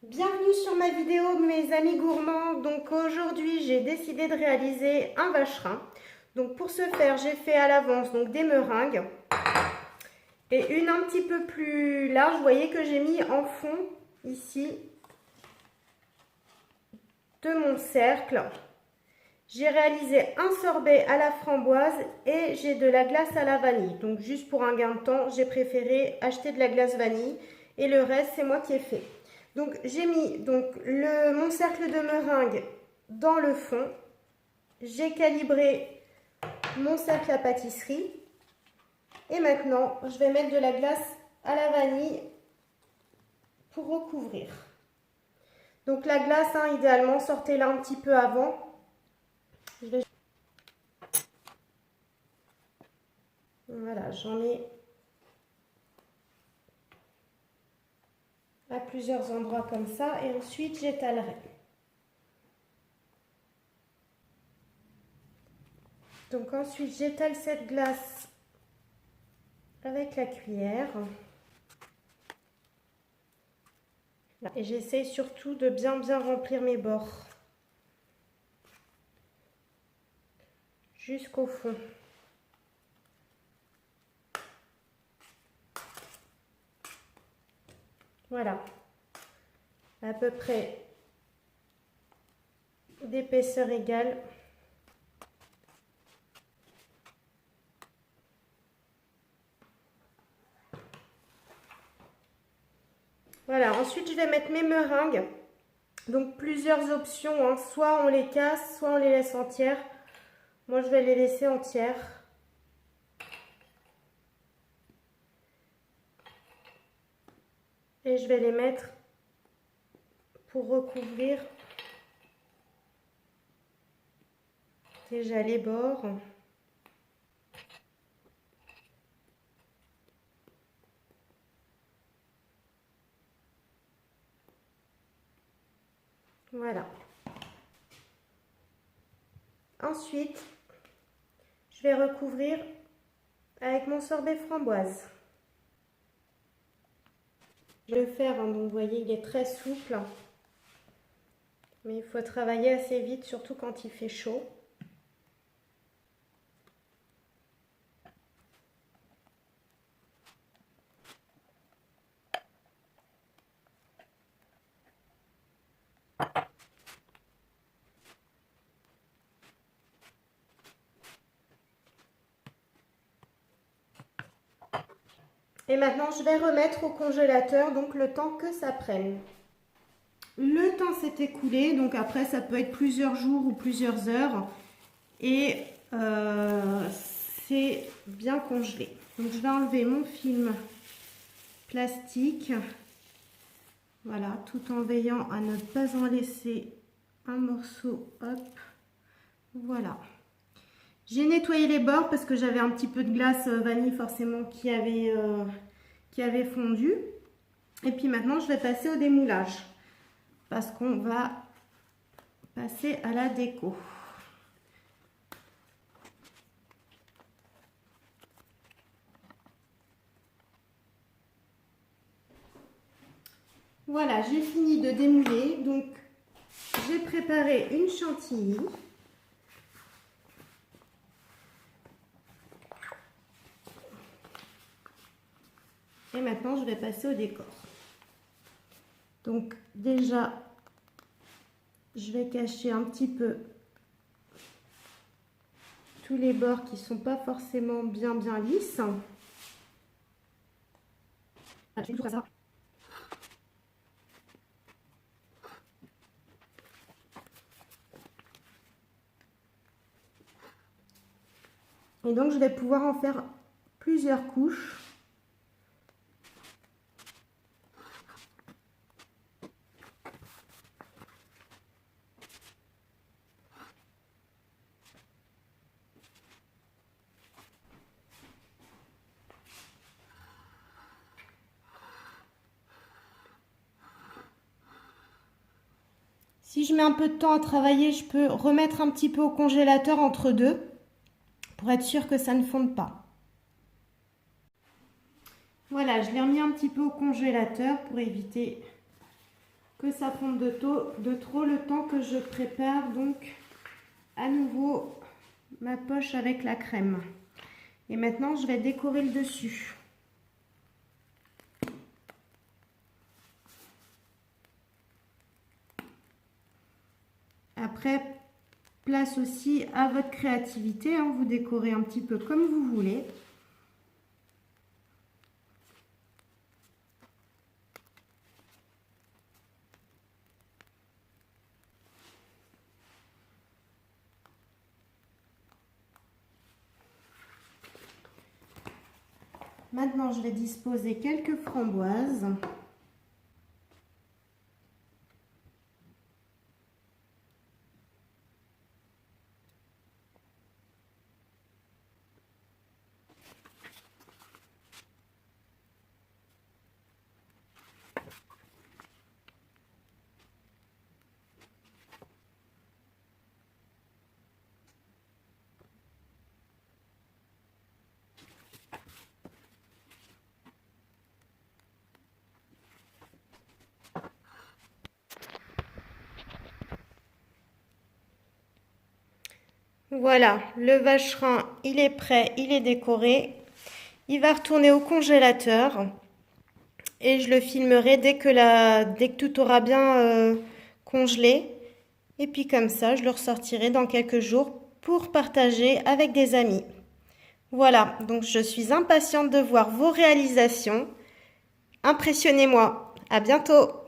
Bienvenue sur ma vidéo mes amis gourmands. Donc aujourd'hui j'ai décidé de réaliser un vacherin. Donc pour ce faire j'ai fait à l'avance donc des meringues et une un petit peu plus large. Vous voyez que j'ai mis en fond ici de mon cercle. J'ai réalisé un sorbet à la framboise et j'ai de la glace à la vanille. Donc juste pour un gain de temps j'ai préféré acheter de la glace vanille et le reste c'est moi qui ai fait. Donc j'ai mis mon cercle de meringue dans le fond. J'ai calibré mon cercle à pâtisserie. Et maintenant, je vais mettre de la glace à la vanille pour recouvrir. Donc la glace, idéalement, sortez-la un petit peu avant. Voilà, j'en ai à plusieurs endroits comme ça. Et ensuite, j'étalerai. Donc ensuite, j'étale cette glace avec la cuillère. Et j'essaye surtout de bien remplir mes bords jusqu'au fond. Voilà, à peu près d'épaisseur égale. Voilà, ensuite je vais mettre mes meringues. Donc plusieurs options, soit on les casse, soit on les laisse entières. Moi je vais les laisser entières. Et je vais les mettre pour recouvrir déjà les bords. Voilà. Ensuite, je vais recouvrir avec mon sorbet framboise. Je vais le faire, donc vous voyez, il est très souple. Mais il faut travailler assez vite, surtout quand il fait chaud. Et maintenant, je vais remettre au congélateur, donc le temps que ça prenne. Le temps s'est écoulé, donc après, ça peut être plusieurs jours ou plusieurs heures. Et c'est bien congelé. Donc, je vais enlever mon film plastique. Voilà, tout en veillant à ne pas en laisser un morceau. Hop, voilà. J'ai nettoyé les bords parce que j'avais un petit peu de glace vanille forcément qui avait fondu. Et puis maintenant, je vais passer au démoulage parce qu'on va passer à la déco. Voilà, j'ai fini de démouler. Donc, j'ai préparé une chantilly. Et maintenant, je vais passer au décor. Donc, déjà, je vais cacher un petit peu tous les bords qui ne sont pas forcément bien lisses. Voilà, et donc, je vais pouvoir en faire plusieurs couches. Si je mets un peu de temps à travailler, je peux remettre un petit peu au congélateur entre deux pour être sûr que ça ne fonde pas. Voilà, je l'ai remis un petit peu au congélateur pour éviter que ça fonde de trop le temps que je prépare donc à nouveau ma poche avec la crème. Et maintenant, je vais décorer le dessus. Après, place aussi à votre créativité, hein, vous décorez un petit peu comme vous voulez. Maintenant, je vais disposer quelques framboises. Voilà, le vacherin, il est prêt, il est décoré. Il va retourner au congélateur et je le filmerai dès que tout aura bien congelé. Et puis comme ça, je le ressortirai dans quelques jours pour partager avec des amis. Voilà, donc je suis impatiente de voir vos réalisations. Impressionnez-moi. À bientôt!